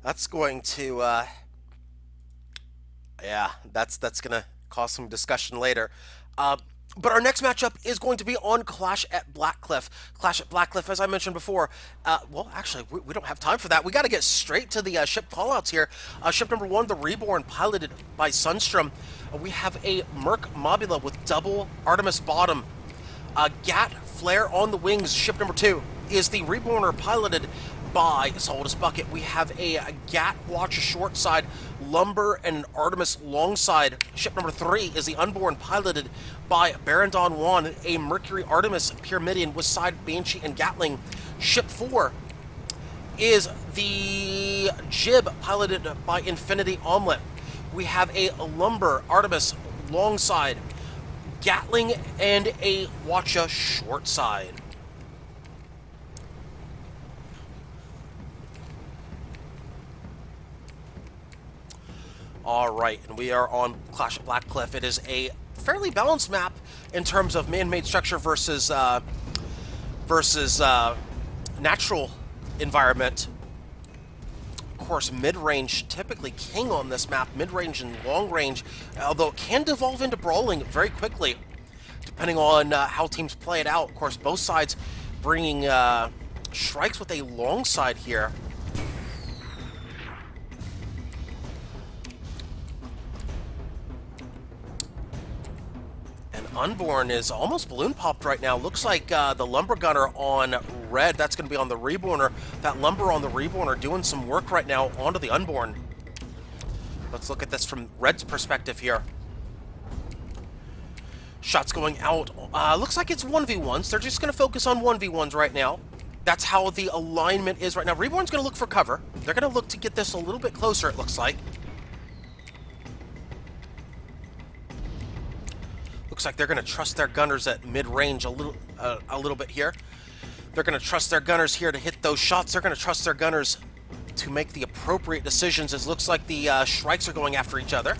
That's going to, yeah, that's gonna cause some discussion later. Uh, but our next matchup is going to be on Clash at Blackcliff. Clash at Blackcliff, as I mentioned before. Well, actually, we don't have time for that. We got to get straight to the ship callouts here. Ship number one, the Reborn, piloted by Sunstrom. We have a Merc Mobula with double Artemis bottom. Gat Flare on the wings. Ship number two is the Reborner, piloted by Solidus Bucket. We have a Gat Watcher short side, Lumber, and an Artemis long side. Ship number three is the Unborn, piloted by Baron Don Juan, a Mercury Artemis Pyramidion with side Banshee and Gatling. Ship four is the Jib, piloted by Infinity Omelet. We have a Lumber Artemis long side, Gatling, and a Watcha short side. All right, and we are on Clash at Blackcliff. It is a fairly balanced map in terms of man-made structure versus natural environment. Of course, mid-range typically king on this map, mid-range and long-range, although it can devolve into brawling very quickly, depending on how teams play it out. Of course, both sides bringing strikes with a long side here. Unborn is almost balloon popped right now. Looks like the Lumber Gunner on red, that's going to be on the Reborner. That Lumber on the Reborner doing some work right now onto the Unborn. Let's look at this from red's perspective here. Shots going out. Looks like it's 1v1s. They're just going to focus on 1v1s right now. That's how the alignment is right now. Reborn's going to look for cover. They're going to look to get this a little bit closer, it looks like. Looks like they're going to trust their gunners at mid-range a little bit here. They're going to trust their gunners here to hit those shots. They're going to trust their gunners to make the appropriate decisions. It looks like the Shrikes are going after each other.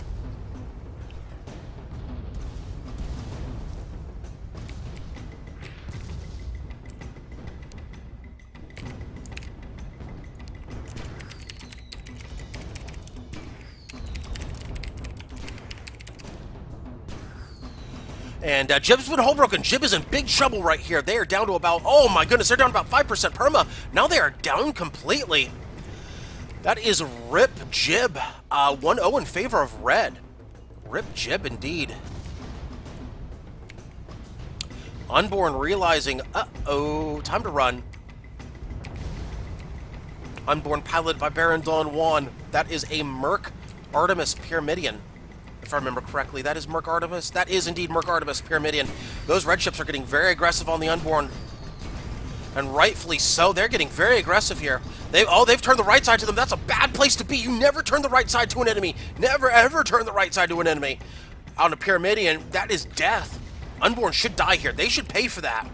And Jib's been hole broken. Jib is in big trouble right here. They are down to about, oh my goodness, they're down to about 5% perma. Now they are down completely. That is Rip Jib. 1-0 in favor of red. Rip Jib indeed. Unborn realizing, uh-oh, time to run. Unborn piloted by Baron Don Juan. That is a Merc Artemis Pyramidion. If I remember correctly, that is Merc Artemis. That is indeed Merc Artemis Pyramidion. Those red ships are getting very aggressive on the Unborn. And rightfully so. They're getting very aggressive here. They've turned the right side to them. That's a bad place to be. You never turn the right side to an enemy. Never, ever turn the right side to an enemy. On a Pyramidion, that is death. Unborn should die here. They should pay for that.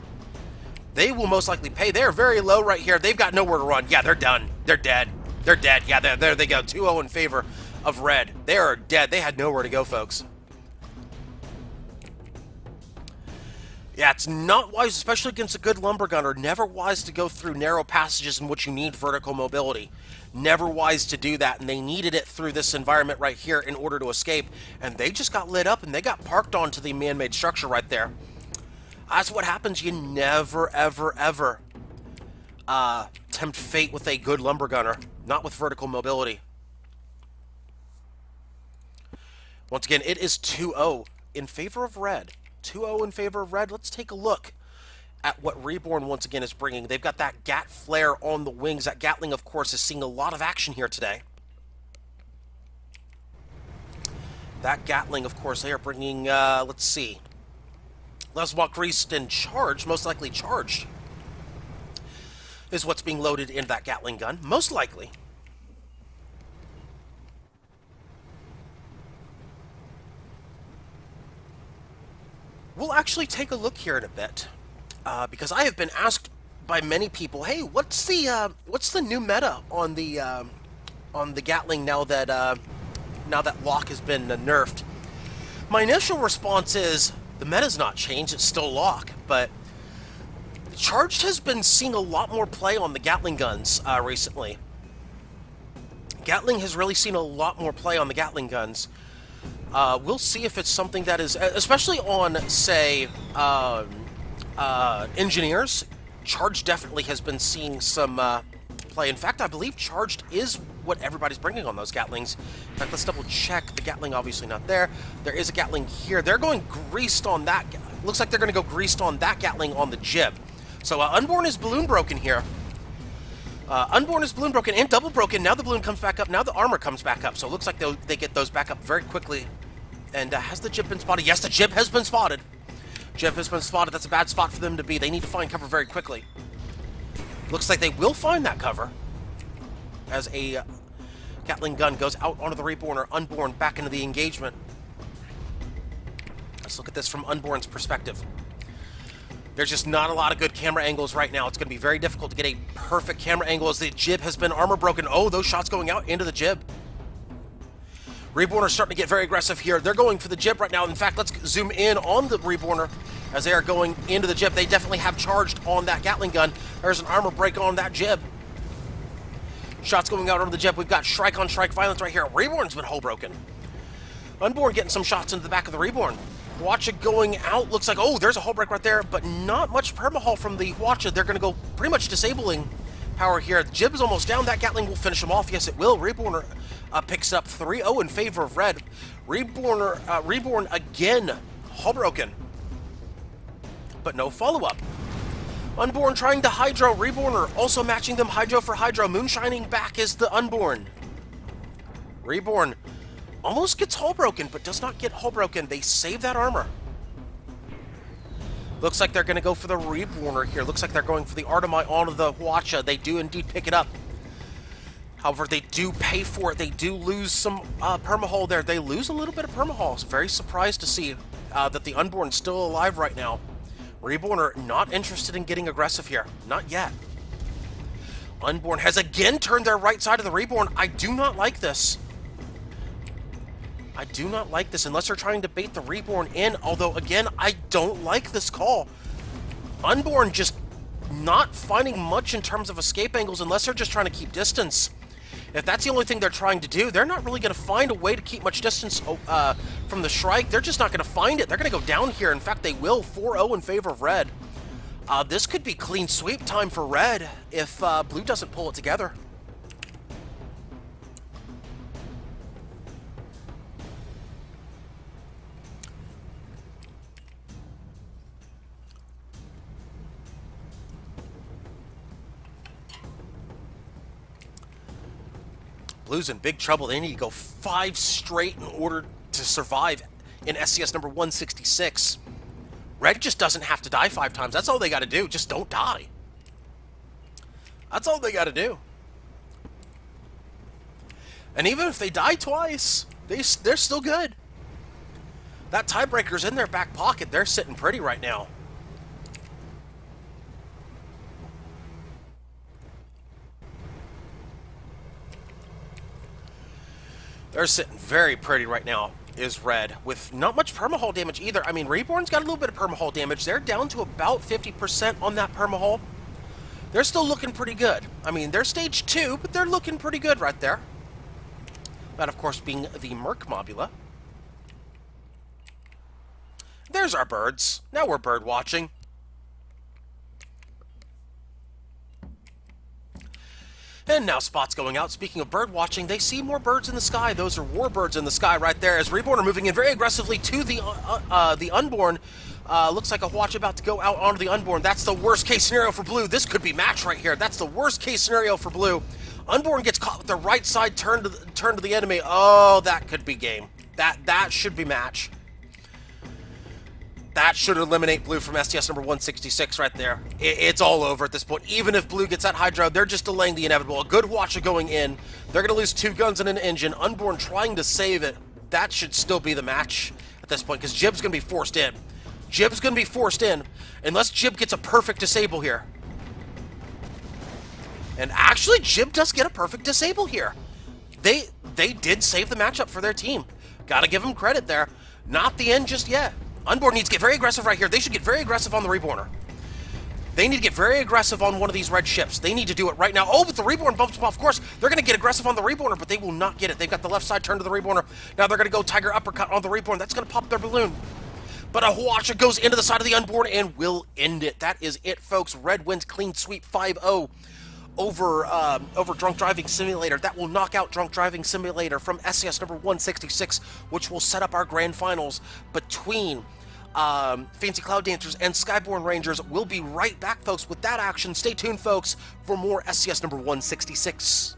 They will most likely pay. They're very low right here. They've got nowhere to run. Yeah, they're done. They're dead. They're dead. Yeah, there they go. 2-0 in favor of red. They are dead. They had nowhere to go, folks. Yeah, it's not wise, especially against a good lumber gunner. Never wise to go through narrow passages in which you need vertical mobility. Never wise to do that, and they needed it through this environment right here in order to escape. And they just got lit up, and they got parked onto the man-made structure right there. That's what happens. You never, ever, ever tempt fate with a good lumber gunner. Not with vertical mobility. Once again, it is 2-0 in favor of red. 2-0 in favor of red. Let's take a look at what Reborn once again is bringing. They've got that Gat Flare on the wings. That Gatling, of course, is seeing a lot of action here today. That Gatling, of course, they are bringing, let's see. Leswalk greased and charged, most likely charged, is what's being loaded into that Gatling gun. Most likely. We'll actually take a look here in a bit, because I have been asked by many people, "Hey, what's the new meta on the Gatling now that lock has been nerfed?" My initial response is the meta's not changed; it's still lock, but Charged has been seeing a lot more play on the Gatling guns recently. Gatling has really seen a lot more play on the Gatling guns. We'll see if it's something that is, especially on, say, engineers. Charged definitely has been seeing some play. In fact, I believe Charged is what everybody's bringing on those Gatlings. In fact, let's double check. The Gatling obviously not there. There is a Gatling here. They're going greased on that. Looks like they're going to go greased on that Gatling on the jib. So Unborn is balloon broken here. Unborn is balloon broken and double broken. Now the balloon comes back up. Now the armor comes back up. So it looks like they get those back up very quickly. And has the jib been spotted? Yes, the jib has been spotted. Jib has been spotted. That's a bad spot for them to be. They need to find cover very quickly. Looks like they will find that cover as a Gatling gun goes out onto the Reborn or Unborn back into the engagement. Let's look at this from Unborn's perspective. There's just not a lot of good camera angles right now. It's going to be very difficult to get a perfect camera angle as the jib has been armor broken. Oh, those shots going out into the jib. Reborn are starting to get very aggressive here. They're going for the jib right now. In fact, let's zoom in on the Reborner as they are going into the jib. They definitely have charged on that Gatling gun. There's an armor break on that jib. Shots going out on the jib. We've got strike on strike violence right here. Reborn's been hull broken. Unborn getting some shots into the back of the Reborn. Hwacha going out. Looks like, oh, there's a hull break right there, but not much perma-hull from the Hwacha. They're going to go pretty much disabling power here. The jib is almost down. That Gatling will finish him off. Yes, it will. Reborn picks up 3-0 in favor of Red. Reborn again, hull broken, but no follow-up. Unborn trying to Hydro. Reborner also matching them Hydro for Hydro. Moonshining back is the Unborn. Reborn almost gets hull broken, but does not get hull broken. They save that armor. Looks like they're going to go for the Reborner here. Looks like they're going for the Artemai onto the Hwacha. They do indeed pick it up. However, they do pay for it. They do lose some perma-hull there. They lose a little bit of perma-hull. Very surprised to see that the Unborn's still alive right now. Reborn are not interested in getting aggressive here. Not yet. Unborn has again turned their right side of the Reborn. I do not like this. I do not like this unless they're trying to bait the Reborn in. Although, again, I don't like this call. Unborn just not finding much in terms of escape angles unless they're just trying to keep distance. If that's the only thing they're trying to do, they're not really going to find a way to keep much distance from the Shrike. They're just not going to find it. They're going to go down here. In fact, they will. 4-0 in favor of Red. This could be clean sweep time for Red if Blue doesn't pull it together. Blue's in big trouble. They need to go 5 straight in order to survive in SCS number 166. Red just doesn't have to die 5 times. That's all they got to do. Just don't die. That's all they got to do. And even if they die twice, they're still good. That tiebreaker's in their back pocket. They're sitting pretty right now. They're sitting very pretty right now, is Red, with not much perma-hull damage either. I mean, Reborn's got a little bit of perma-hull damage. They're down to about 50% on that perma-hull. They're still looking pretty good. I mean, they're stage 2, but they're looking pretty good right there. That, of course, being the Merc Mobula. There's our birds. Now we're bird watching. And now spots going out. Speaking of bird watching, they see more birds in the sky. Those are warbirds in the sky right there as Reborn are moving in very aggressively to the Unborn. Looks like a Hwacha about to go out onto the Unborn. That's the worst case scenario for Blue. This could be match right here. That's the worst case scenario for Blue. Unborn gets caught with the right side turned to the enemy. Oh, that could be game. That should be match. That should eliminate Blue from STS number 166 right there. It's all over at this point. Even if Blue gets that Hydra, they're just delaying the inevitable. A good Hwacha going in. They're going to lose 2 guns and an engine. Unborn trying to save it. That should still be the match at this point because Jib's going to be forced in. Jib's going to be forced in unless Jib gets a perfect disable here. And actually, Jib does get a perfect disable here. They did save the matchup for their team. Got to give them credit there. Not the end just yet. Unborn needs to get very aggressive right here. They should get very aggressive on the Reborner. They need to get very aggressive on one of these red ships. They need to do it right now. Oh, but the Reborn bumps them off. Of course, they're going to get aggressive on the Reborner, but they will not get it. They've got the left side turned to the Reborner. Now they're going to go Tiger Uppercut on the Reborn. That's going to pop their balloon. But a Huasha goes into the side of the Unborn and will end it. That is it, folks. Red wins clean sweep 5-0 over Drunk Driving Simulator. That will knock out Drunk Driving Simulator from SCS number 166, which will set up our grand finals between Fancy Cloud Dancers and Skyborne Rangers. We'll be right back, folks, with that action. Stay tuned, folks, for more SCS number 166.